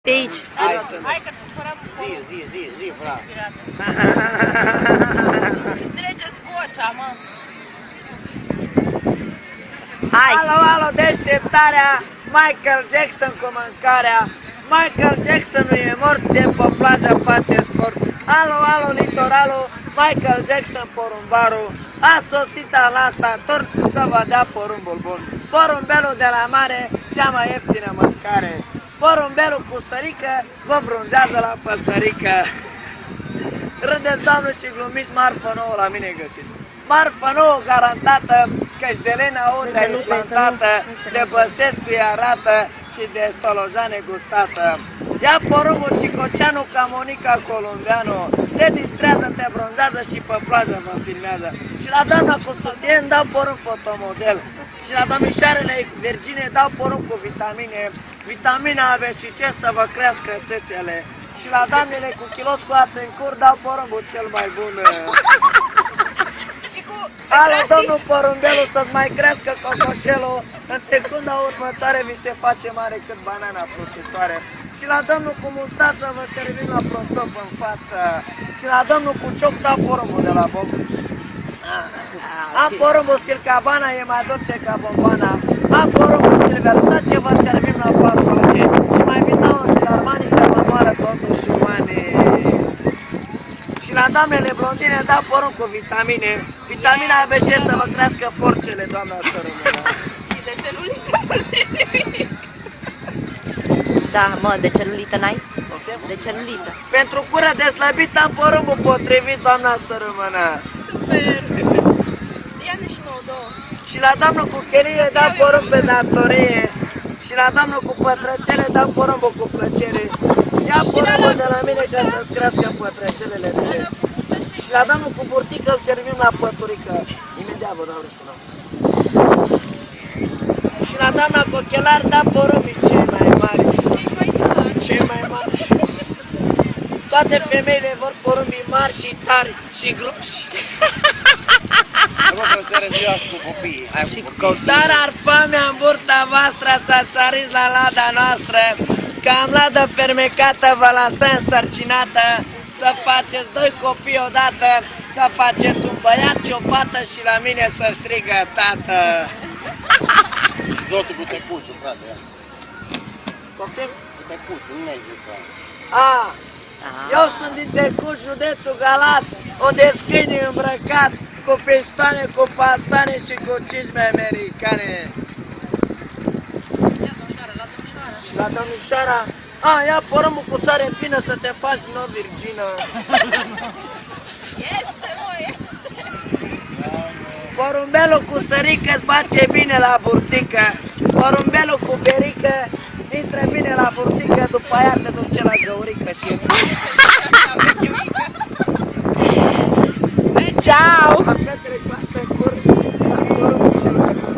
de aici. Hai că-ți cumpărăm Zi, frate. Dregeți vocea, mă. Hai! Alo, deșteptarea, Michael Jackson cu mâncarea. Michael Jackson nu e mort, de pe plajă face sport. Alo, litoralul, Michael Jackson porumbarul. A sosit la Saturn să vă dea porumbul bun. Porumbelul de la mare, cea mai ieftină mâncare. Porumbelul cu sărică, vă brunzează la păsărică. Râdeți, doamnă, și glumiți, marfă nouă la mine găsiți. Marfă nouă garantată, căci de Lena Udea e plantată, de Băsescu e arată și de Stolojane gustată. Ia porumbul și coceanul ca Monica Columbeanu, te distrează, te bronzează și pe plajă vă filmează. Și la doamna cu sutien dau porumb fotomodel. Și la domnișoarele virgine dau porumb cu vitamine, vitamina AB și C să vă crească țețele. Și la doamnele cu chiloți cu ață în cur dau porumbul cel mai bun. Alo, domnul porumbelul, să-ți mai crească cocoșelul, în secunda următoare vi se face mare cât banana fructitoare. Și la domnul cu mustață vă servim la prosop în față. Și la domnul cu cioc dau porumbul de la boc. Am porumbul stil cabana, e mai dulce ca bombana. Am porumbul stil Versace, vă servim la parpace. Și mai vinau în stil Armani să vă moară totuși umanii. Și la doamnele blondine dau porumb cu vitamine. Vitamina ABC să vă crească forțele, doamna să rămână. Și de celulită, Da, mă, de celulită n-ai? De celulită. Pentru cură de slăbit am porumbul potrivit, doamna să rămână. super. Ia-ne și nouă două. Și la doamnul cu chelie dau porumb pe datorie. Și la doamnul cu pătrățele dau porumbul cu plăcere. Ia porumbul de la mine ca să-ți crească pătrățelele mele. Și la domnul cu burtică îl servim la păturică. Imediat vă dau răspunsul. Și la doamna cu ochelari dau porumbii cei mai mari. Cei mai mari. Toate femeile vor porumbii mari și tari și groși. Nu vreau să răzioasă cu copiii. Și cu copii. Dar ar foamea în burta voastră să sariți la lada noastră, că am ladă fermecată, vă lasăm însărcinată, să faceți doi copii odată, să faceți un băiat și o fată și la mine să strigă tată. Zoțul cu tecuciu, frate. Poftim? Cu tecuciu, nu ne-ai zis, frate. Eu sunt din Tecuci, județul Galați, o descâini îmbrăcați, cu pistoane, cu paltoane și cu cizme americane. Și la domnișoara, ia porumbul cu sare fină să te faci din nou virgină. Este, mă, este. Porumbelul cu sărică îți face bine la burtică. Porumbelul cu berică intră bine la burtică, după aia te duce la găurică și Ciao! Petre cu ață în cur, la porumbul cel mai bun.